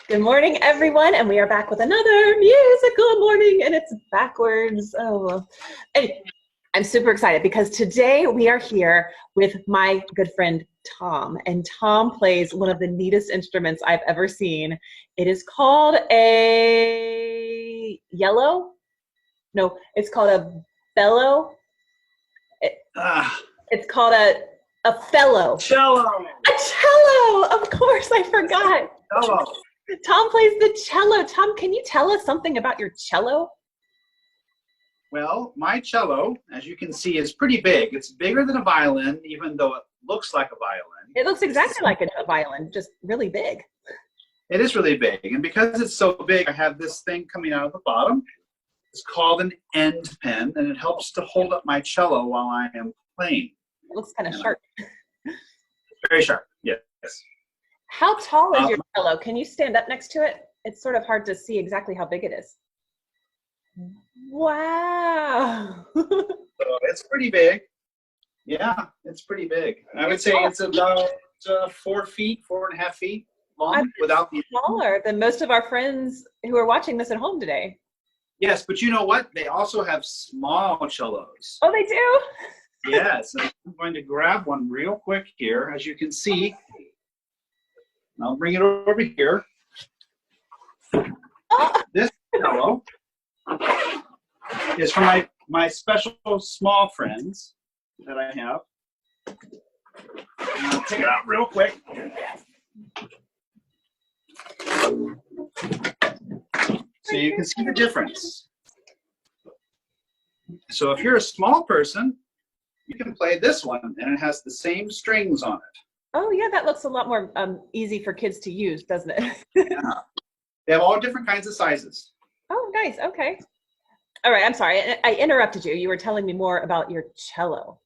Good morning, everyone, and we are back with another musical morning, and it's backwards. Anyway, I'm super excited because today we are here with my good friend Tom, and Tom plays one of the neatest instruments I've ever seen. It is called a yellow. No, it's called a bellow. It's called a fellow. Cello. A cello. Of course, I forgot. Cello. Tom plays the cello. Tom, can you tell us something about your cello? Well, my cello, as you can see, is pretty big. It's bigger than a violin, even though it looks like a violin. It looks exactly like a violin, just really big. It is really big. And because it's so big, I have this thing coming out of the bottom. It's called an end pen, and it helps to hold up my cello while I am playing. It looks kind of sharp. Very sharp, yes. How tall is your cello? Can you stand up next to it? It's sort of hard to see exactly how big it is. Wow. So it's pretty big. Yeah, it's pretty big. I would say it's about 4 feet, 4.5 feet long without the smaller than most of our friends who are watching this at home today. Yes, but you know what? They also have small cellos. Oh, they do? Yes, I'm going to grab one real quick here. As you can see, I'll bring it over here. This cello is for my special small friends that I have. And I'll take it out real quick. So you can see the difference. So if you're a small person, you can play this one, and it has the same strings on it. Oh, yeah, that looks a lot more easy for kids to use, doesn't it? Yeah. They have all different kinds of sizes. Oh, nice. Okay. All right. I'm sorry. I interrupted you. You were telling me more about your cello.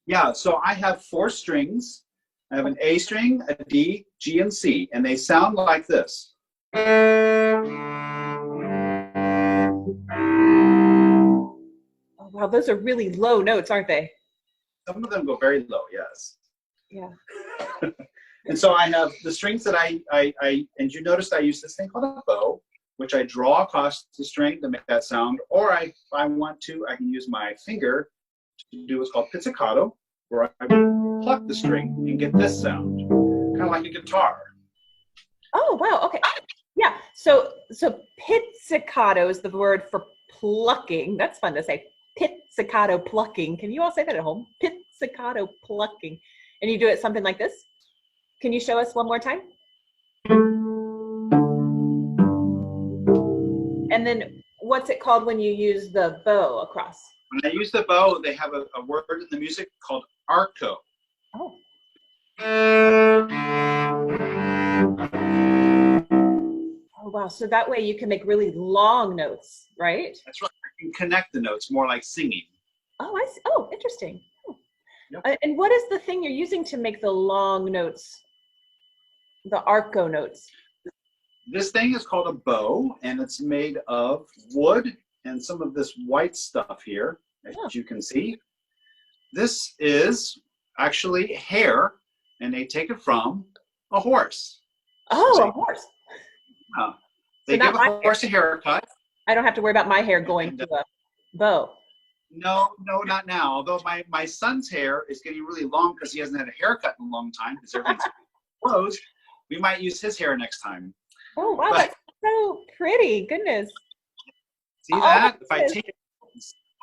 Yeah. So I have 4 strings. I have an A string, a D, G, and C, and they sound like this. Oh, wow. Those are really low notes, aren't they? Some of them go very low, yes. Yeah. And so I have the strings that and you noticed I use this thing called a bow, which I draw across the string to make that sound, or if I want to, I can use my finger to do what's called pizzicato, where I pluck the string and get this sound, kind of like a guitar. Oh, wow. Okay. Yeah. So pizzicato is the word for plucking. That's fun to say. Pizzicato plucking. Can you all say that at home? Pizzicato plucking. And you do it something like this? Can you show us one more time? And then what's it called when you use the bow across? When I use the bow, they have a word in the music called arco. Oh. Oh, wow. So that way you can make really long notes, right? That's right. I can connect the notes more like singing. Oh, I see. Oh, interesting. Yep. And what is the thing you're using to make the long notes, the arco notes? This thing is called a bow, and it's made of wood and some of this white stuff here, as you can see. This is actually hair, and they take it from a horse. Oh, a horse. They give a horse a haircut. I don't have to worry about my hair going to a bow. No, not now. Although my son's hair is getting really long because he hasn't had a haircut in a long time because everything's closed. We might use his hair next time. Oh, wow, that's so pretty. Goodness. See that? If I take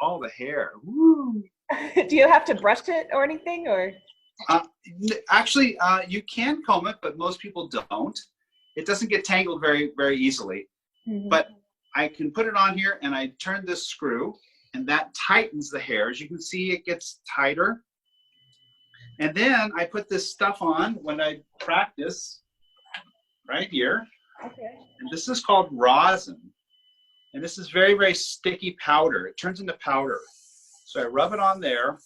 all the hair. Woo. Do you have to brush it or anything? Or actually, you can comb it, but most people don't. It doesn't get tangled very, very easily. Mm-hmm. But I can put it on here, and I turn this screw, and that tightens the hair. As you can see, it gets tighter. And then I put this stuff on when I practice right here. Okay. And this is called rosin. And this is very, very sticky powder. It turns into powder. So I rub it on there,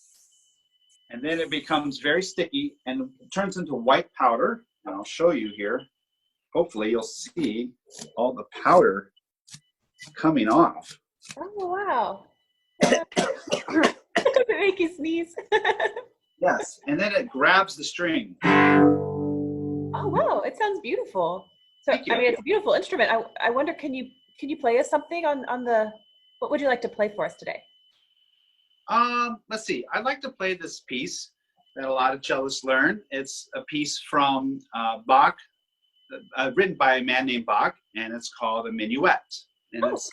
and then it becomes very sticky, and it turns into white powder. And I'll show you here. Hopefully you'll see all the powder coming off. Oh, wow. Does it make you sneeze? Yes, and then it grabs the string. Oh, wow, it sounds beautiful. So, Thank you. I mean, it's a beautiful instrument. I wonder, can you play us something on the, what would you like to play for us today? Let's see. I'd like to play this piece that a lot of cellists learn. It's a piece from Bach, written by a man named Bach, and it's called a minuet. And it's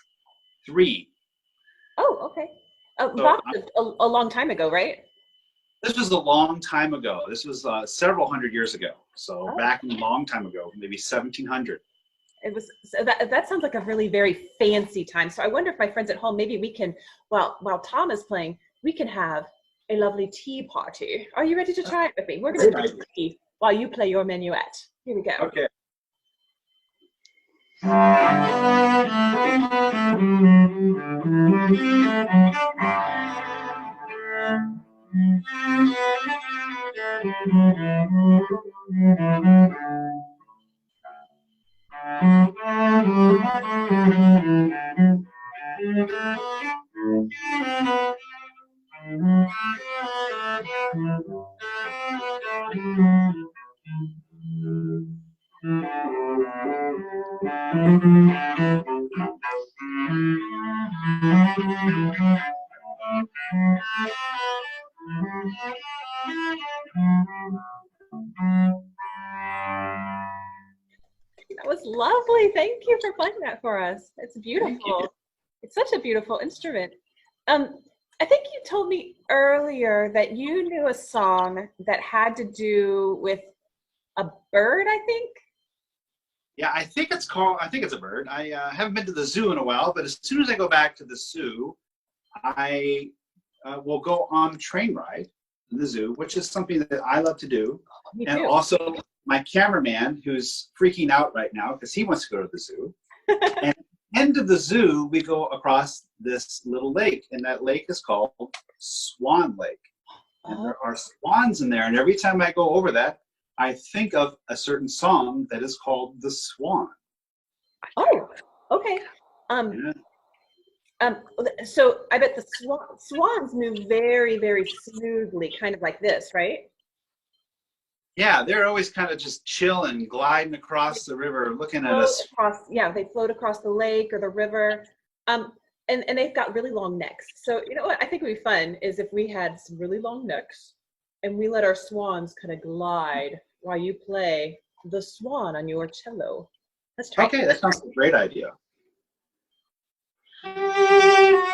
3. Oh, okay. So, Bach a long time ago, right? this was a long time ago. This was several hundred years ago. So back a long time ago, maybe 1700. It was, so that sounds like a really very fancy time. So I wonder if my friends at home, maybe we can, while Tom is playing, we can have a lovely tea party. Are you ready to try it with me? We're going to drink tea while you play your minuet. Here we go. Okay. That was lovely. Thank you for playing that for us. It's beautiful. It's such a beautiful instrument. I think you told me earlier that you knew a song that had to do with a bird, I think? Yeah, I think it's a bird. I haven't been to the zoo in a while, but as soon as I go back to the zoo, I will go on a train ride in the zoo, which is something that I love to do. Me And too. also my cameraman, who's freaking out right now because he wants to go to the zoo. And at the end of the zoo, we go across this little lake, and that lake is called Swan Lake. And there are swans in there, and every time I go over that, I think of a certain song that is called The Swan. Oh, okay. So I bet the swans move very, very smoothly, kind of like this, right? Yeah, they're always kind of just chilling, gliding across the river, looking at us. Yeah, they float across the lake or the river. And they've got really long necks. So you know what I think would be fun is if we had some really long necks and we let our swans kind of glide while you play The Swan on your cello. Let's try. Okay, that sounds like a great idea. I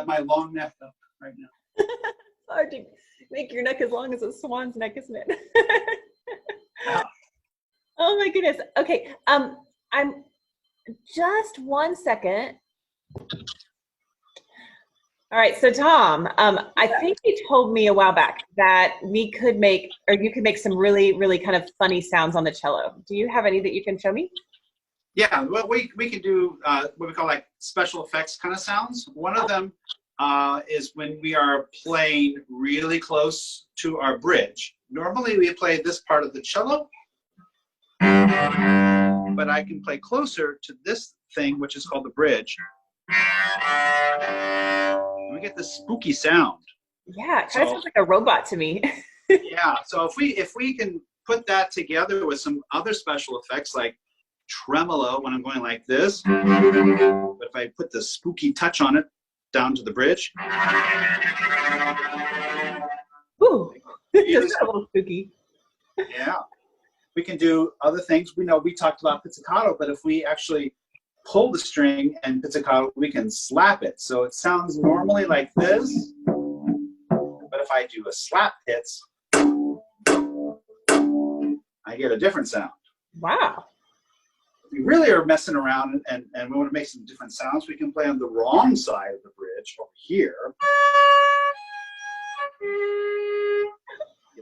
have my long neck up right now. It's hard to make your neck as long as a swan's neck, isn't it? Yeah. Oh my goodness. Okay. I'm just 1 second. All right. So Tom, I think you told me a while back that we could make, or you could make some really, really kind of funny sounds on the cello. Do you have any that you can show me? Yeah, well, we can do what we call like special effects kind of sounds. One of them is when we are playing really close to our bridge. Normally we play this part of the cello, but I can play closer to this thing, which is called the bridge. We get this spooky sound. Yeah, it kind of sounds like a robot to me. Yeah, so if we can put that together with some other special effects like tremolo when I'm going like this, but if I put the spooky touch on it down to the bridge. Ooh, it's a little spooky. Yeah, we can do other things. We talked about pizzicato, but if we actually pull the string and pizzicato, we can slap it. So it sounds normally like this, but if I do a slap hits, I get a different sound. Wow. If we really are messing around and we want to make some different sounds, we can play on the wrong side of the bridge over here.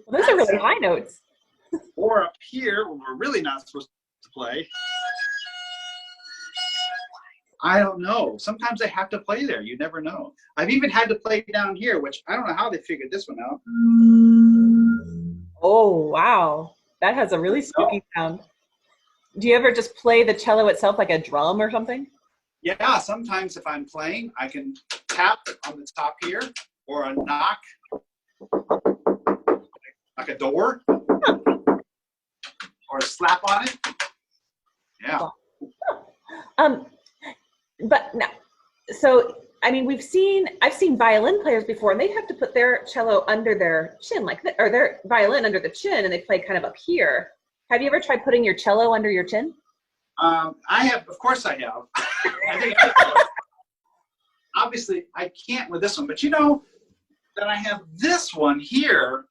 Well, those are really high notes. Or up here, where we're really not supposed to play. I don't know. Sometimes they have to play there. You never know. I've even had to play down here, which I don't know how they figured this one out. Oh, wow. That has a really spooky sound. Do you ever just play the cello itself like a drum or something? Yeah, sometimes if I'm playing, I can tap on the top here, or a knock, like a door, or slap on it. Yeah. But now, so I mean, I've seen violin players before, and they have to put their cello under their chin like that, or their violin under the chin, and they play kind of up here. Have you ever tried putting your cello under your chin? I have, of course I have. I think obviously I can't with this one, but you know that I have this one here.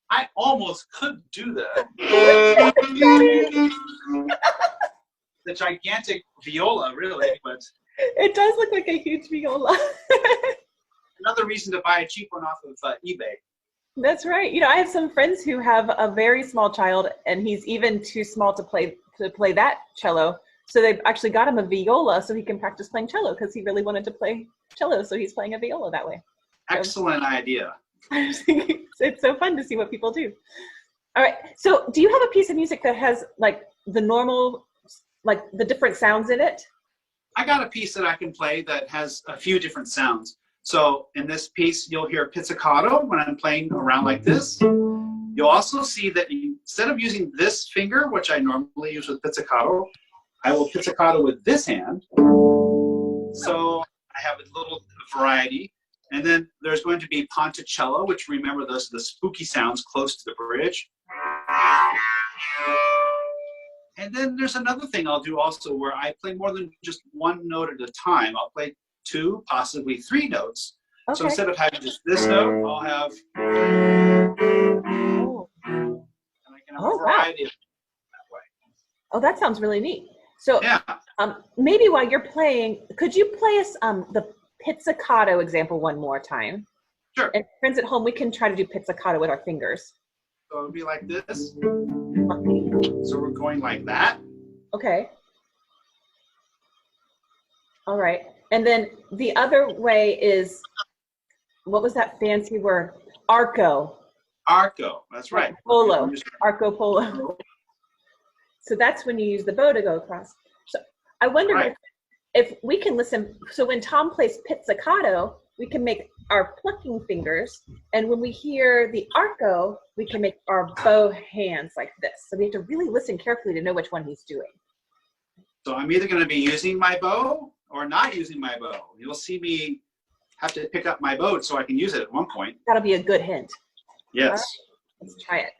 I almost could do that. The gigantic viola, really, but it does look like a huge viola. Another reason to buy a cheap one off of eBay. That's right. You know, I have some friends who have a very small child, and he's even too small to play that cello. So they've actually got him a viola so he can practice playing cello, because he really wanted to play cello, so he's playing a viola that way. Excellent idea. It's so fun to see what people do. All right. So do you have a piece of music that has like the normal, like the different sounds in it? I got a piece that I can play that has a few different sounds. So in this piece, you'll hear pizzicato when I'm playing around like this. You'll also see that instead of using this finger, which I normally use with pizzicato, I will pizzicato with this hand. So I have a little variety. And then there's going to be ponticello, which remember those are the spooky sounds close to the bridge. And then there's another thing I'll do also where I play more than just one note at a time. I'll play 2, possibly 3 notes. Okay. So instead of having just this note, I'll have, and I can have a variety of that way. Oh, that sounds really neat. So yeah. Maybe while you're playing, could you play us the pizzicato example one more time? Sure. And friends at home, we can try to do pizzicato with our fingers. So it'll be like this. So we're going like that. Okay. All right. And then the other way is, what was that fancy word? Arco. Arco, that's right. Polo. Arco polo. So that's when you use the bow to go across. So I wonder if we can listen. So when Tom plays pizzicato, we can make our plucking fingers. And when we hear the arco, we can make our bow hands like this. So we have to really listen carefully to know which one he's doing. So I'm either going to be using my bow or not using my bow. You'll see me have to pick up my bow so I can use it at one point. That'll be a good hint. Yes. Right, let's try it.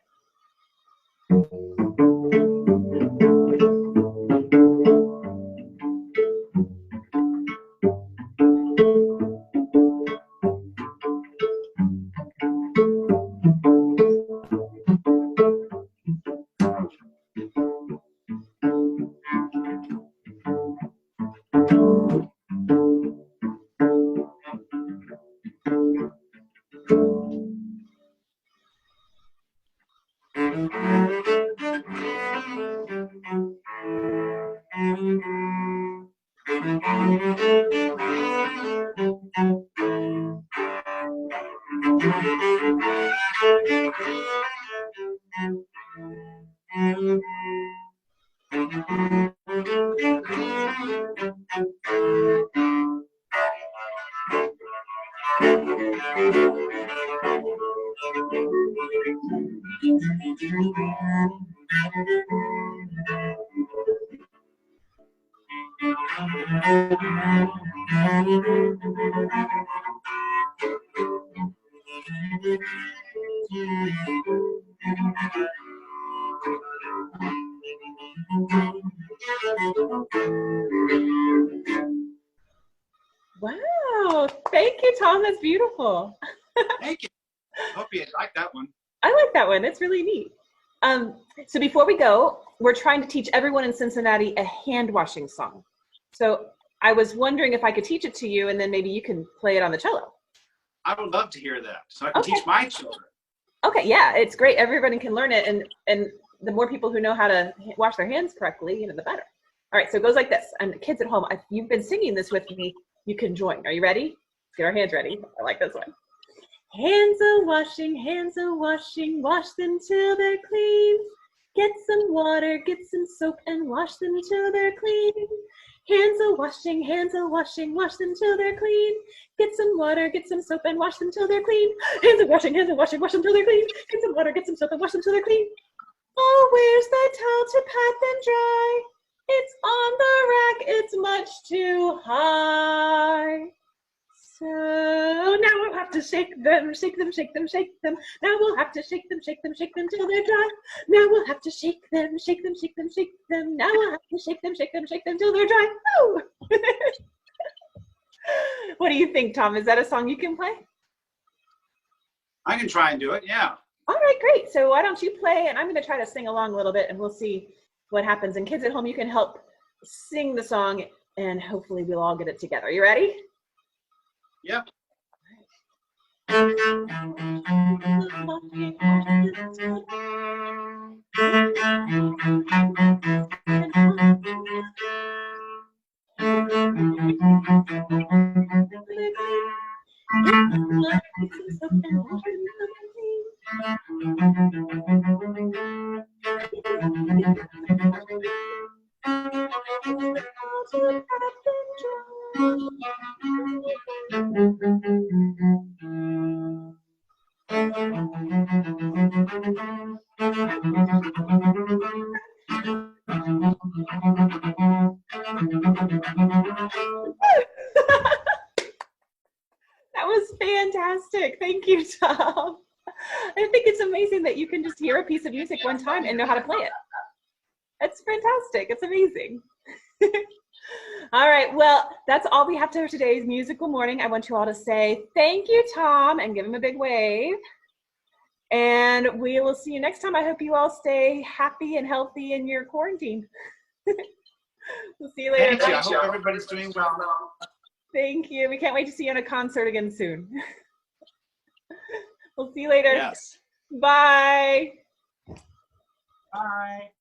Wow, thank you, Tom. That's beautiful. Thank you. Hope you like that one. I like that one. It's really neat. So before we go, we're trying to teach everyone in Cincinnati a hand washing song. So I was wondering if I could teach it to you, and then maybe you can play it on the cello. I would love to hear that, so I can teach my children. Okay, yeah, it's great. Everybody can learn it, and the more people who know how to wash their hands correctly, you know, the better. All right, so it goes like this. And kids at home, if you've been singing this with me, you can join. Are you ready? Let's get our hands ready. I like this one. Hands a washing, wash them till they're clean. Get some water, get some soap, and wash them till they're clean. Hands a washing, wash them till they're clean. Get some water, get some soap, and wash them till they're clean. Hands a washing, wash them till they're clean. Get some water, get some soap, and wash them till they're clean. Oh, where's the towel to pat them dry? It's on the rack, it's much too high. So now we'll have to shake them, shake them, shake them, shake them. Now we'll have to shake them, shake them, shake them till they're dry. Now we'll have to shake them, shake them, shake them, shake them. Now we'll have to shake them, shake them, shake them till they're dry. Woo! What do you think, Tom? Is that a song you can play? I can try and do it, yeah. All right, great. So why don't you play, and I'm going to try to sing along a little bit, and we'll see what happens. And kids at home, you can help sing the song, and hopefully we'll all get it together. You ready? Yep. That was fantastic. Thank you, Tom. I think it's amazing that you can just hear a piece of music one time and know how to play it. That's fantastic. It's amazing. All right. Well, that's all we have for today's musical morning. I want you all to say thank you, Tom, and give him a big wave. And we will see you next time. I hope you all stay happy and healthy in your quarantine. We'll see you later. Thank you. I hope everybody's doing well. Thank you. We can't wait to see you on a concert again soon. We'll see you later. Yes. Bye. Bye.